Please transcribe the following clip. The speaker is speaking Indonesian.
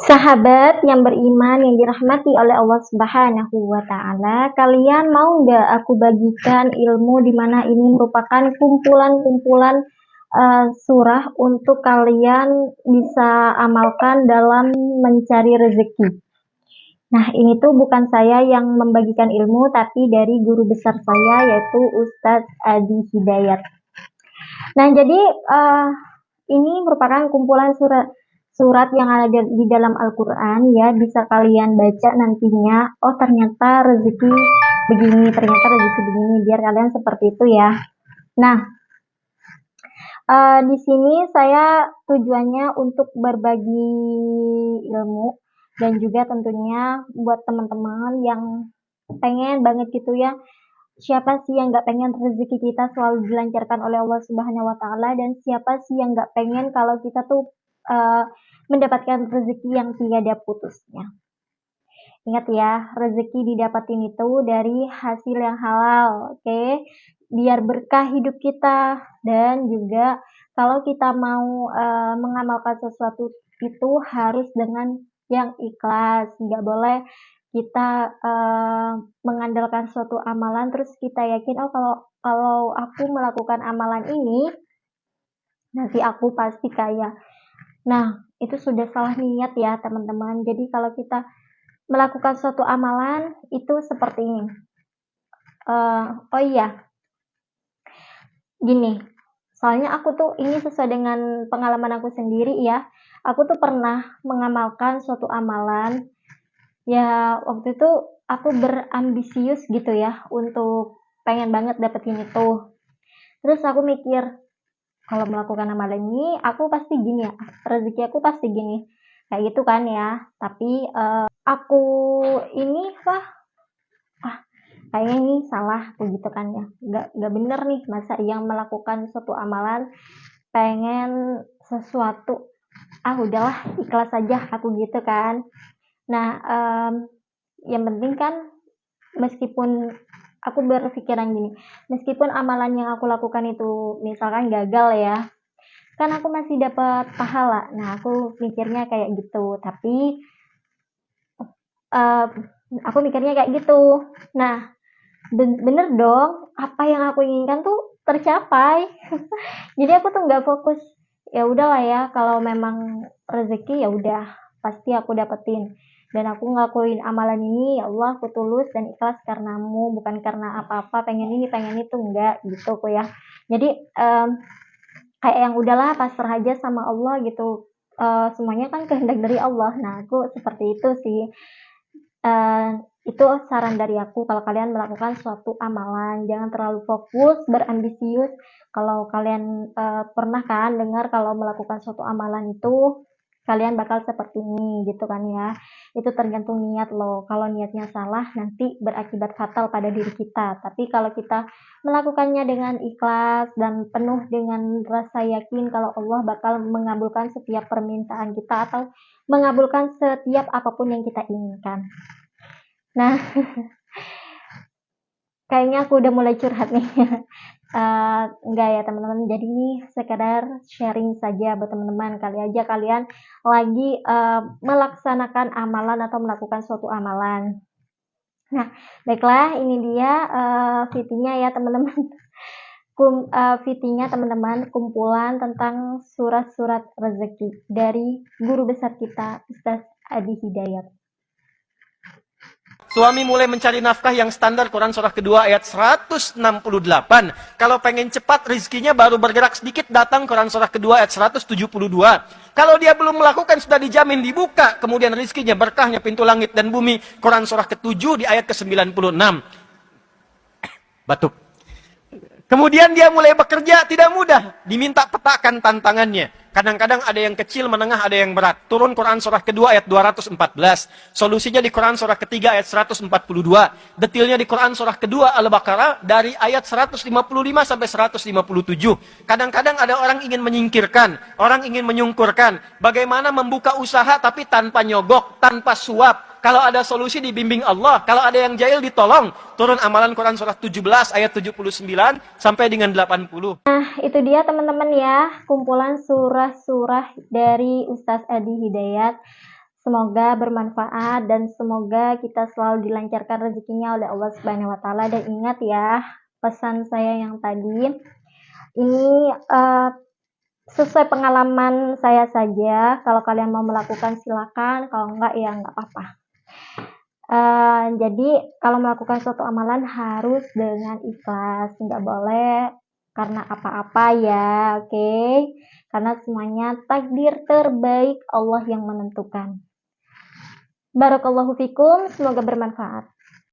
Sahabat yang beriman yang dirahmati oleh Allah Subhanahu wa Ta'ala, kalian mau nggak aku bagikan ilmu di mana ini merupakan kumpulan-kumpulan surah untuk kalian bisa amalkan dalam mencari rezeki. Nah, ini tuh bukan saya yang membagikan ilmu, tapi dari guru besar saya, yaitu Ustadz Adi Hidayat. Nah, jadi ini merupakan kumpulan surat yang ada di dalam Al-Quran, ya, bisa kalian baca nantinya. Oh, ternyata rezeki begini, ternyata rezeki begini, biar kalian seperti itu ya. Nah, di sini saya tujuannya untuk berbagi ilmu dan juga tentunya buat teman-teman yang pengen banget gitu ya. Siapa sih yang nggak pengen rezeki kita selalu dilancarkan oleh Allah Subhanahu wa Ta'ala, dan siapa sih yang nggak pengen kalau kita tuh mendapatkan rezeki yang tiada putusnya. Ingat ya, rezeki didapatin itu dari hasil yang halal, oke? Biar berkah hidup kita, dan juga kalau kita mau mengamalkan sesuatu itu harus dengan yang ikhlas. Nggak boleh kita mengandalkan suatu amalan terus kita yakin, oh kalau aku melakukan amalan ini nanti aku pasti kaya. Nah, itu sudah salah niat ya teman-teman. Jadi kalau kita melakukan suatu amalan itu seperti ini. Oh iya, gini. Soalnya aku tuh ini sesuai dengan pengalaman aku sendiri ya. Aku tuh pernah mengamalkan suatu amalan. Ya, waktu itu aku berambisius gitu ya untuk pengen banget dapetin itu. Terus aku mikir, kalau melakukan amalan ini aku pasti gini ya, rezeki aku pasti gini. Kayak gitu kan ya. Tapi aku ini kayaknya ini salah begitu kan ya. Nggak bener nih, masa yang melakukan suatu amalan pengen sesuatu, udahlah ikhlas aja aku gitu kan. Nah, yang penting kan meskipun aku berpikiran gini, meskipun amalan yang aku lakukan itu misalkan gagal ya, kan aku masih dapat pahala. Nah, aku mikirnya kayak gitu. Tapi aku mikirnya kayak gitu. Nah, bener dong, apa yang aku inginkan tuh tercapai. Jadi aku tuh nggak fokus, ya udahlah ya, kalau memang rezeki ya udah pasti aku dapetin, dan aku ngelakuin amalan ini ya Allah aku tulus dan ikhlas karenamu, bukan karena apa-apa, pengen ini pengen itu, enggak gitu aku ya. Jadi kayak yang udahlah pasrah aja sama Allah gitu. Semuanya kan kehendak dari Allah. Nah, aku seperti itu sih. Itu saran dari aku, kalau kalian melakukan suatu amalan jangan terlalu fokus berambisius. Kalau kalian pernah kan dengar kalau melakukan suatu amalan itu kalian bakal seperti ini gitu kan ya. Itu tergantung niat loh. Kalau niatnya salah nanti berakibat fatal pada diri kita. Tapi kalau kita melakukannya dengan ikhlas dan penuh dengan rasa yakin kalau Allah bakal mengabulkan setiap permintaan kita atau mengabulkan setiap apapun yang kita inginkan. Nah, kayaknya aku udah mulai curhat nih. Enggak ya teman-teman, jadi ini sekedar sharing saja buat teman-teman. Kali aja kalian lagi melaksanakan amalan atau melakukan suatu amalan. Nah, baiklah, ini dia VT-nya ya teman-teman. VT-nya teman-teman, kumpulan tentang surat-surat rezeki dari guru besar kita, Ustaz Adi Hidayat. Suami mulai mencari nafkah yang standar, Quran surah kedua ayat 168. Kalau pengen cepat rezekinya baru bergerak sedikit, datang Quran surah kedua ayat 172. Kalau dia belum melakukan sudah dijamin dibuka, kemudian rezekinya berkahnya pintu langit dan bumi, Quran surah ke-7 di ayat ke-96. Batuk. Kemudian dia mulai bekerja, tidak mudah. Diminta petakan tantangannya. Kadang-kadang ada yang kecil, menengah, ada yang berat. Turun Quran surah kedua ayat 214. Solusinya di Quran surah ketiga ayat 142. Detilnya di Quran surah kedua Al-Baqarah dari ayat 155 sampai 157. Kadang-kadang ada orang ingin menyingkirkan, orang ingin menyungkurkan. Bagaimana membuka usaha tapi tanpa nyogok, tanpa suap. Kalau ada solusi dibimbing Allah, kalau ada yang jahil ditolong. Turun amalan Quran surah 17 ayat 79 sampai dengan 80. Nah, itu dia teman-teman ya, kumpulan surah-surah dari Ustaz Adi Hidayat. Semoga bermanfaat dan semoga kita selalu dilancarkan rezekinya oleh Allah Subhanahu wa taala. Dan ingat ya, pesan saya yang tadi ini sesuai pengalaman saya saja. Kalau kalian mau melakukan silakan, kalau enggak ya enggak apa-apa. Jadi kalau melakukan suatu amalan harus dengan ikhlas, nggak boleh karena apa-apa ya, oke? Karena semuanya takdir terbaik Allah yang menentukan. Barakallahu fikum, semoga bermanfaat.